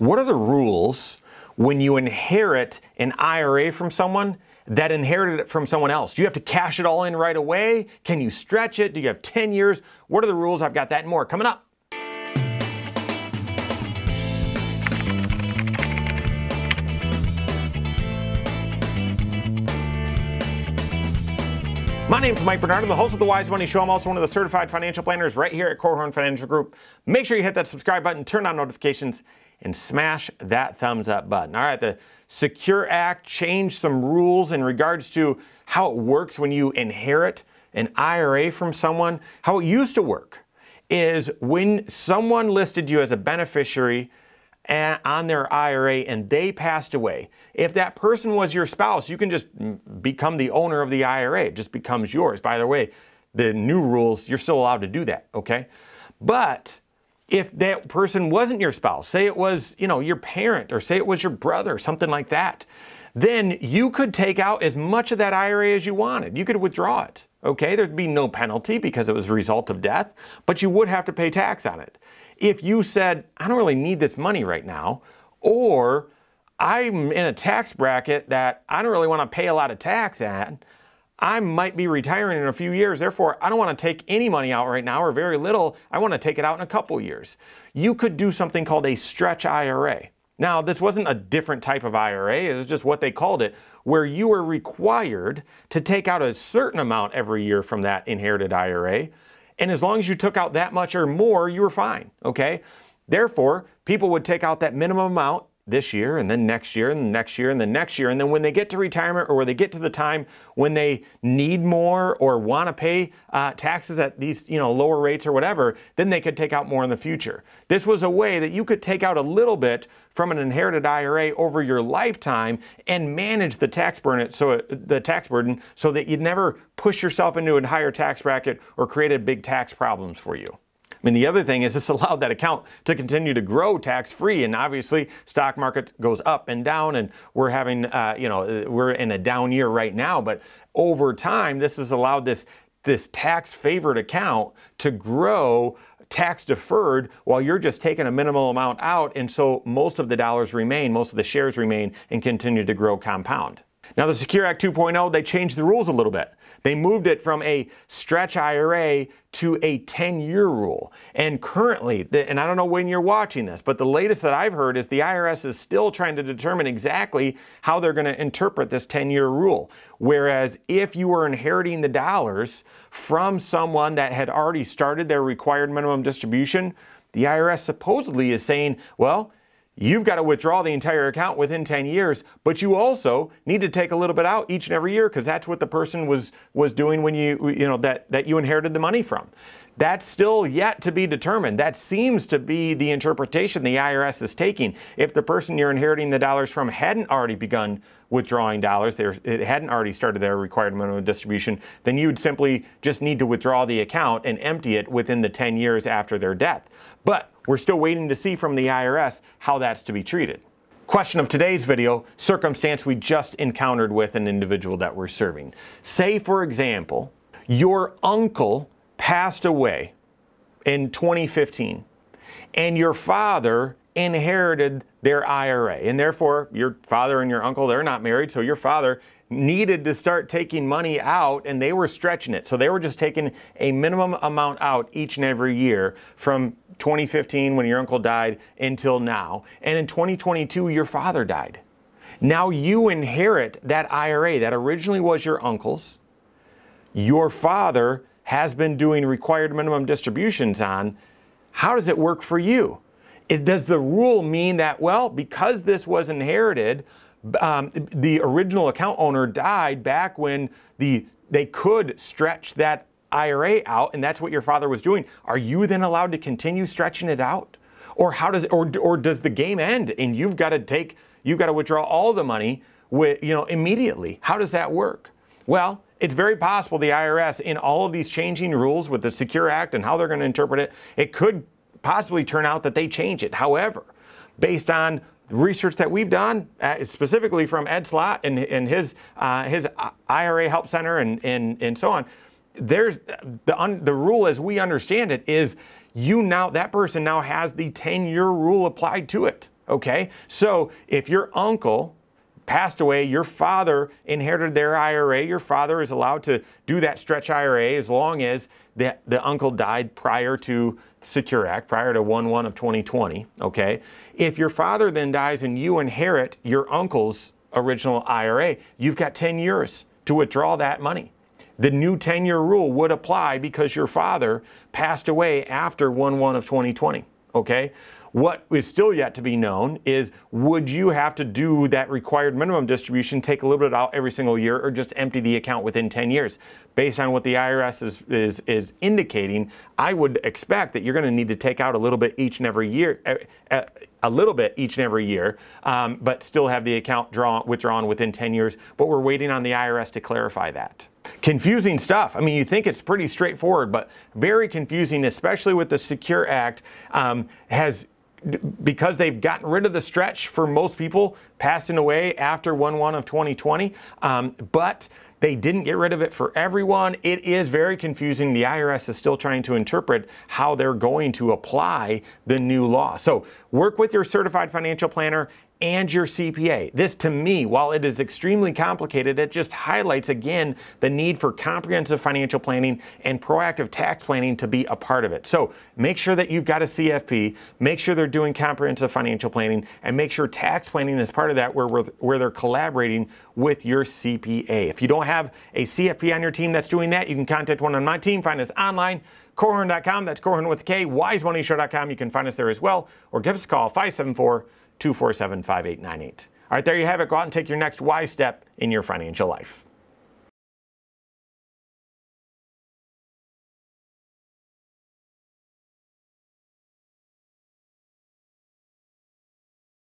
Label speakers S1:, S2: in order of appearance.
S1: What are the rules when you inherit an IRA from someone that inherited it from someone else? Do you have to cash it all in right away? Can you stretch it? Do you have 10 years? What are the rules? I've got that and more coming up. My name is Mike Bernard. I'm the host of the Wise Money Show. I'm also one of the certified financial planners right here at Korhorn Financial Group. Make sure you hit that subscribe button, turn on notifications, and smash that thumbs up button. All right, the Secure Act changed some rules in regards to how it works when you inherit an IRA from someone. How it used to work is when someone listed you as a beneficiary on their IRA and they passed away, if that person was your spouse, you can just become the owner of the IRA. It just becomes yours. By the way, the new rules, you're still allowed to do that, okay? But if that person wasn't your spouse, say it was, your parent, or say it was your brother, something like that, then you could take out as much of that IRA as you wanted. You could withdraw it, okay? There'd be no penalty because it was a result of death, but you would have to pay tax on it. If you said, I don't really need this money right now, or I'm in a tax bracket that I don't really want to pay a lot of tax at, I might be retiring in a few years, therefore I don't want to take any money out right now, or very little, I want to take it out in a couple years. You could do something called a stretch IRA. Now, this wasn't a different type of IRA, it was just what they called it, where you were required to take out a certain amount every year from that inherited IRA. And as long as you took out that much or more, you were fine, okay? Therefore, people would take out that minimum amount this year, and then next year, and the next year, and the next year. And then when they get to retirement, or when they get to the time when they need more or want to pay taxes at these lower rates or whatever, then they could take out more in the future. This was a way that you could take out a little bit from an inherited IRA over your lifetime and manage the tax burden so that you'd never push yourself into a higher tax bracket or created big tax problems for you. I mean, the other thing is this allowed that account to continue to grow tax-free, and obviously stock market goes up and down, and we're having, we're in a down year right now, but over time, this has allowed this tax-favored account to grow tax-deferred while you're just taking a minimal amount out, and so most of the dollars remain, most of the shares remain, and continue to grow compound. Now, the Secure Act 2.0, they changed the rules a little bit. They moved it from a stretch IRA to a 10-year rule. And currently, and I don't know when you're watching this, but the latest that I've heard is the IRS is still trying to determine exactly how they're going to interpret this 10-year rule. Whereas if you were inheriting the dollars from someone that had already started their required minimum distribution, the IRS supposedly is saying, well, you've got to withdraw the entire account within 10 years, but you also need to take a little bit out each and every year because that's what the person was doing when that you inherited the money from. That's still yet to be determined. That seems to be the interpretation the IRS is taking. If the person you're inheriting the dollars from hadn't already begun withdrawing dollars, it hadn't already started their required minimum distribution, then you'd simply just need to withdraw the account and empty it within the 10 years after their death. But we're still waiting to see from the IRS how that's to be treated. Question of today's video, circumstance we just encountered with an individual that we're serving. Say, for example, your uncle passed away in 2015 and your father inherited their IRA, and therefore your father and your uncle, they're not married, so your father needed to start taking money out, and they were stretching it. So they were just taking a minimum amount out each and every year from 2015 when your uncle died until now. And in 2022, your father died. Now you inherit that IRA that originally was your uncle's. Your father has been doing required minimum distributions on. How does it work for you? Does the rule mean that, well, because this was inherited, the original account owner died back when they could stretch that IRA out, and that's what your father was doing? Are you then allowed to continue stretching it out? Or how does or does the game end and you've got to withdraw all the money immediately? How does that work? Well, it's very possible the IRS, in all of these changing rules with the Secure Act and how they're going to interpret it, it could possibly turn out that they change it. However, based on research that we've done, specifically from Ed Slott and his IRA Help Center and so on, there's the rule as we understand it is that person now has the 10-year rule applied to it. Okay, so if your uncle passed away, your father inherited their IRA, your father is allowed to do that stretch IRA as long as the uncle died prior to Secure Act, prior to 1/1 of 2020, okay? If your father then dies and you inherit your uncle's original IRA, you've got 10 years to withdraw that money. The new 10-year rule would apply because your father passed away after 1/1 of 2020, okay? What is still yet to be known is, would you have to do that required minimum distribution, take a little bit out every single year, or just empty the account within 10 years? Based on what the IRS is indicating, I would expect that you're going to need to take out a little bit each and every year, but still have the account withdrawn within 10 years. But we're waiting on the IRS to clarify that. Confusing stuff. I mean, you think it's pretty straightforward, but very confusing, especially with the Secure Act, because they've gotten rid of the stretch for most people passing away after 1/1 of 2020, but they didn't get rid of it for everyone. It is very confusing. The IRS is still trying to interpret how they're going to apply the new law. So work with your certified financial planner and your CPA. This, to me, while it is extremely complicated, it just highlights again the need for comprehensive financial planning and proactive tax planning to be a part of it. So make sure that you've got a CFP, make sure they're doing comprehensive financial planning, and make sure tax planning is part of that, where they're collaborating with your CPA. If you don't have a CFP on your team that's doing that, you can contact one on my team. Find us online, Korhorn.com. That's Korhorn with a K, wisemoneyshow.com. You can find us there as well, or give us a call, 574-247-5898. All right, there you have it. Go out and take your next wise step in your financial life.